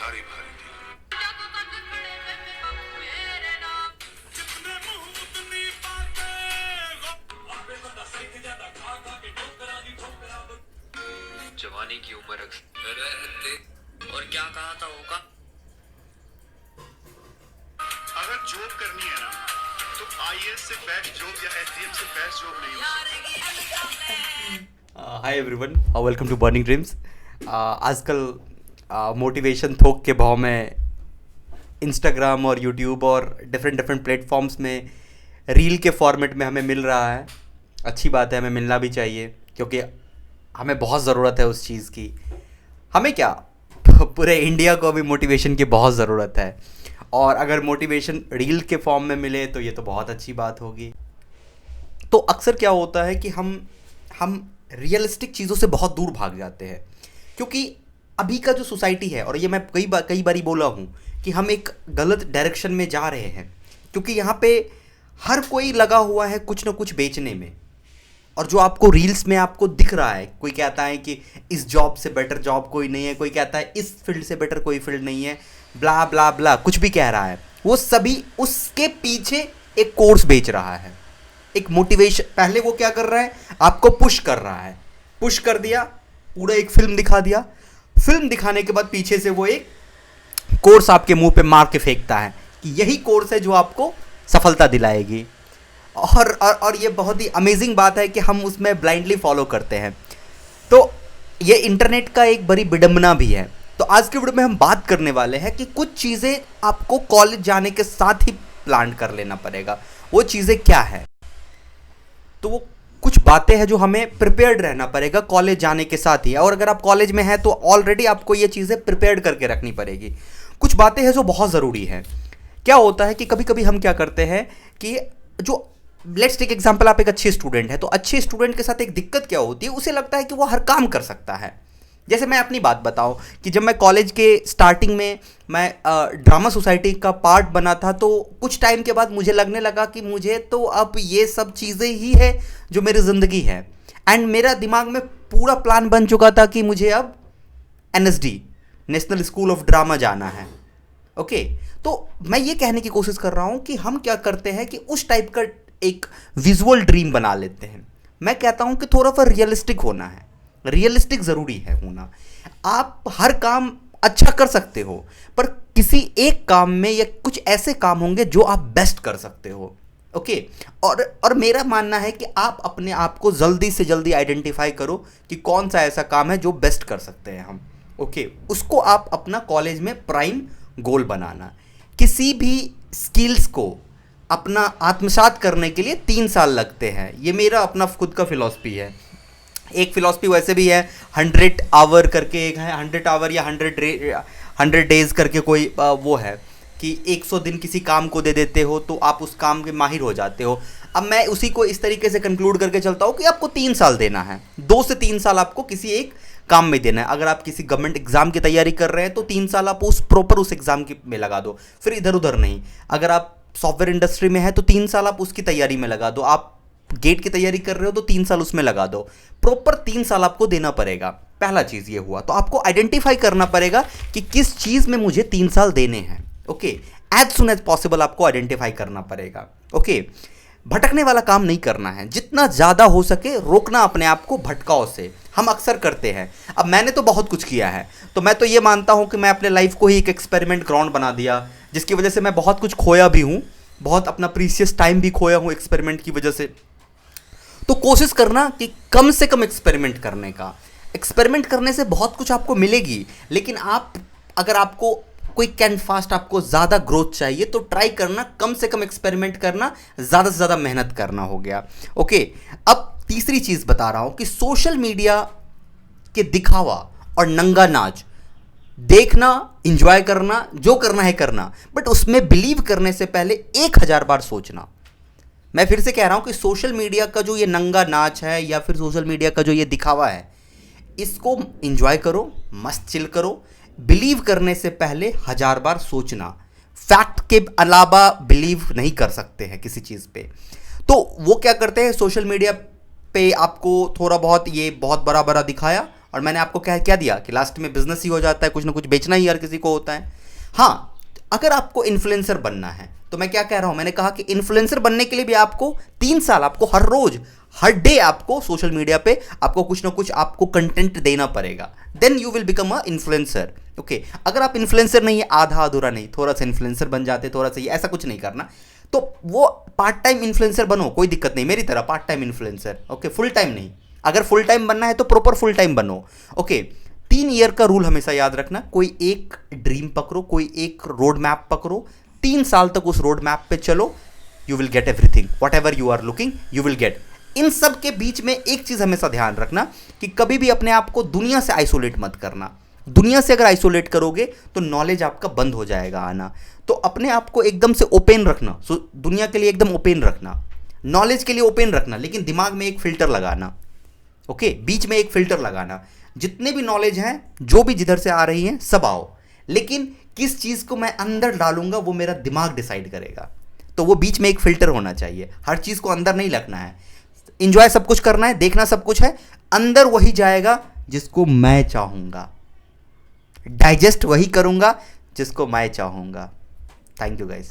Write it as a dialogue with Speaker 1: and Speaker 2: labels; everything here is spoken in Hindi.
Speaker 1: भारी भारी थी।
Speaker 2: जवानी की उम्र रहते और क्या कहा था होगा।
Speaker 1: अगर जॉब करनी है ना तो आईएएस से बेस्ट जॉब या एसडीएम से बेस्ट जॉब नहीं हो सकती।
Speaker 3: Hi everyone, welcome to burning dreams. आजकल मोटिवेशन थोक के भाव में इंस्टाग्राम और यूट्यूब और डिफरेंट प्लेटफॉर्म्स में रील के फॉर्मेट में हमें मिल रहा है। अच्छी बात है, हमें मिलना भी चाहिए क्योंकि हमें बहुत ज़रूरत है उस चीज़ की। हमें क्या, पूरे इंडिया को अभी मोटिवेशन की बहुत ज़रूरत है, और अगर मोटिवेशन रील के फॉर्म में मिले तो ये तो बहुत अच्छी बात होगी। तो अक्सर क्या होता है कि हम रियलिस्टिक चीज़ों से बहुत दूर भाग जाते हैं, क्योंकि अभी का जो सोसाइटी है, और ये मैं कई बारी बोला हूँ कि हम एक गलत डायरेक्शन में जा रहे हैं, क्योंकि यहाँ पे हर कोई लगा हुआ है कुछ ना कुछ बेचने में। और जो आपको रील्स में आपको दिख रहा है, कोई कहता है कि इस जॉब से बेटर जॉब कोई नहीं है, कोई कहता है इस फील्ड से बेटर कोई फील्ड नहीं है, ब्ला ब्ला ब्ला कुछ भी कह रहा है, वो सभी उसके पीछे एक कोर्स बेच रहा है, एक मोटिवेशन। पहले वो क्या कर रहा है, आपको पुश कर रहा है, पुश कर दिया, पूरा एक फिल्म दिखा दिया, फिल्म दिखाने के बाद पीछे से वो एक कोर्स आपके मुंह पे मार के फेंकता है कि यही कोर्स है जो आपको सफलता दिलाएगी। और ये बहुत ही अमेजिंग बात है कि हम उसमें ब्लाइंडली फॉलो करते हैं। तो ये इंटरनेट का एक बड़ी विडंबना भी है। तो आज के वीडियो में हम बात करने वाले हैं कि कुछ चीज़ें आपको कॉलेज जाने के साथ ही प्लान कर लेना पड़ेगा। वो चीज़ें क्या है? तो वो कुछ बातें हैं जो हमें प्रिपेयर्ड रहना पड़ेगा कॉलेज जाने के साथ ही। और अगर आप कॉलेज में हैं तो ऑलरेडी आपको ये चीज़ें प्रिपेयर्ड करके रखनी पड़ेगी। कुछ बातें हैं जो बहुत ज़रूरी है। क्या होता है कि कभी कभी हम क्या करते हैं कि जो लेट्स टेक एग्जाम्पल, आप एक अच्छे स्टूडेंट है, तो अच्छे स्टूडेंट के साथ एक दिक्कत क्या होती है, उसे लगता है कि वो हर काम कर सकता है। जैसे मैं अपनी बात बताऊं कि जब मैं कॉलेज के स्टार्टिंग में मैं ड्रामा सोसाइटी का पार्ट बना था, तो कुछ टाइम के बाद मुझे लगने लगा कि मुझे तो अब ये सब चीज़ें ही है जो मेरी ज़िंदगी है। एंड मेरा दिमाग में पूरा प्लान बन चुका था कि मुझे अब NSD, national school of drama जाना है। ओके, तो मैं ये कहने की कोशिश कर रहा हूँ कि हम क्या करते हैं कि उस टाइप का एक विजुअल ड्रीम बना लेते हैं। मैं कहता हूं कि थोड़ा सा रियलिस्टिक होना है, रियलिस्टिक ज़रूरी है होना। आप हर काम अच्छा कर सकते हो, पर किसी एक काम में या कुछ ऐसे काम होंगे जो आप बेस्ट कर सकते हो। ओके, और मेरा मानना है कि आप अपने आप को जल्दी से जल्दी आइडेंटिफाई करो कि कौन सा ऐसा काम है जो बेस्ट कर सकते हैं हम। ओके, उसको आप अपना कॉलेज में प्राइम गोल बनाना। किसी भी स्किल्स को अपना आत्मसात करने के लिए 3 साल लगते हैं। ये मेरा अपना खुद का फिलॉसफी है। एक फिलॉसफी वैसे भी है, 100 आवर करके एक है, 100 आवर या 100 डेज़ करके कोई वो है कि 100 दिन किसी काम को दे देते हो तो आप उस काम के माहिर हो जाते हो। अब मैं उसी को इस तरीके से कंक्लूड करके चलता हूँ कि आपको 3 साल देना है, 2 से 3 साल आपको किसी एक काम में देना है। अगर आप किसी गवर्नमेंट एग्जाम की तैयारी कर रहे हैं तो 3 साल आप उस एग्जाम में लगा दो, फिर इधर उधर नहीं। अगर आप सॉफ्टवेयर इंडस्ट्री में है तो 3 साल आप उसकी तैयारी में लगा दो। आप गेट की तैयारी कर रहे हो तो 3 साल उसमें लगा दो। प्रॉपर 3 साल आपको देना पड़ेगा। पहला चीज़ ये हुआ। तो आपको आइडेंटिफाई करना पड़ेगा कि किस चीज़ में मुझे 3 साल देने हैं। Okay, as soon as possible आपको आइडेंटिफाई करना पड़ेगा। ओके, भटकने वाला काम नहीं करना है, जितना ज़्यादा हो सके रोकना अपने आप को भटकाव से। हम अक्सर करते हैं। अब मैंने तो बहुत कुछ किया है, तो मैं तो ये मानता हूँ कि मैं अपने लाइफ को ही एक एक्सपेरिमेंट ग्राउंड बना दिया, जिसकी वजह से मैं बहुत कुछ खोया भी हूँ, बहुत अपना प्रीशियस टाइम भी खोया हूँ एक्सपेरिमेंट की वजह से। तो कोशिश करना कि कम से कम एक्सपेरिमेंट करने का। एक्सपेरिमेंट करने से बहुत कुछ आपको मिलेगी, लेकिन अगर आपको क्विक एंड फास्ट आपको ज़्यादा ग्रोथ चाहिए तो ट्राई करना कम से कम एक्सपेरिमेंट करना, ज़्यादा से ज़्यादा मेहनत करना हो गया। ओके, अब तीसरी चीज़ बता रहा हूँ कि सोशल मीडिया के दिखावा और नंगा नाच देखना, इंजॉय करना, जो करना है करना, बट उसमें बिलीव करने से पहले 1000 बार सोचना। मैं फिर से कह रहा हूं कि सोशल मीडिया का जो ये नंगा नाच है या फिर सोशल मीडिया का जो ये दिखावा है, इसको इंजॉय करो, मस्त चिल करो। बिलीव करने से पहले 1000 बार सोचना। फैक्ट के अलावा बिलीव नहीं कर सकते हैं किसी चीज़ पे। तो वो क्या करते हैं, सोशल मीडिया पे आपको थोड़ा बहुत ये बहुत बड़ा बड़ा दिखाया और मैंने आपको क्या क्या दिया कि लास्ट में बिजनेस ही हो जाता है, कुछ ना कुछ बेचना ही हर किसी को होता है। हाँ, अगर आपको इन्फ्लुएंसर बनना है तो मैं क्या कह रहा हूं, मैंने कहा कि इन्फ्लुएंसर बनने के लिए भी आपको 3 साल, आपको हर रोज हर डे आपको सोशल मीडिया पे आपको कुछ ना कुछ आपको कंटेंट देना पड़ेगा, then you will become a influencer. Okay, अगर आप इन्फ्लुएंसर नहीं है, आधा अधूरा नहीं, थोड़ा सा इन्फ्लुएंसर बन जाते, थोड़ा सा, ऐसा कुछ नहीं करना, तो वो पार्ट टाइम इन्फ्लुएंसर बनो, कोई दिक्कत नहीं, मेरी तरह part time influencer. Okay, full time नहीं, अगर फुल टाइम बनना है तो प्रॉपर फुल टाइम बनो। ओके, 3 ईयर का रूल हमेशा याद रखना, कोई एक ड्रीम पकड़ो, कोई एक रोड मैप पकड़ो, 3 साल तक उस रोड मैप पे चलो, you will get everything, whatever you are looking you will get. इन सब के बीच में एक चीज हमेशा ध्यान रखना कि कभी भी अपने आप को दुनिया से आइसोलेट मत करना। दुनिया से अगर आइसोलेट करोगे तो नॉलेज आपका बंद हो जाएगा आना। तो अपने आप को एकदम से ओपन रखना, दुनिया के लिए एकदम ओपन रखना, नॉलेज के लिए ओपन रखना, लेकिन दिमाग में एक फिल्टर लगाना। ओके, बीच में एक फिल्टर लगाना, जितने भी नॉलेज हैं, जो भी जिधर से आ रही हैं, सब आओ, लेकिन किस चीज़ को मैं अंदर डालूंगा वो मेरा दिमाग डिसाइड करेगा। तो वो बीच में एक फिल्टर होना चाहिए, हर चीज़ को अंदर नहीं रखना है। इंजॉय सब कुछ करना है, देखना सब कुछ है, अंदर वही जाएगा जिसको मैं चाहूँगा, डाइजेस्ट वही करूँगा जिसको मैं चाहूँगा। Thank you guys.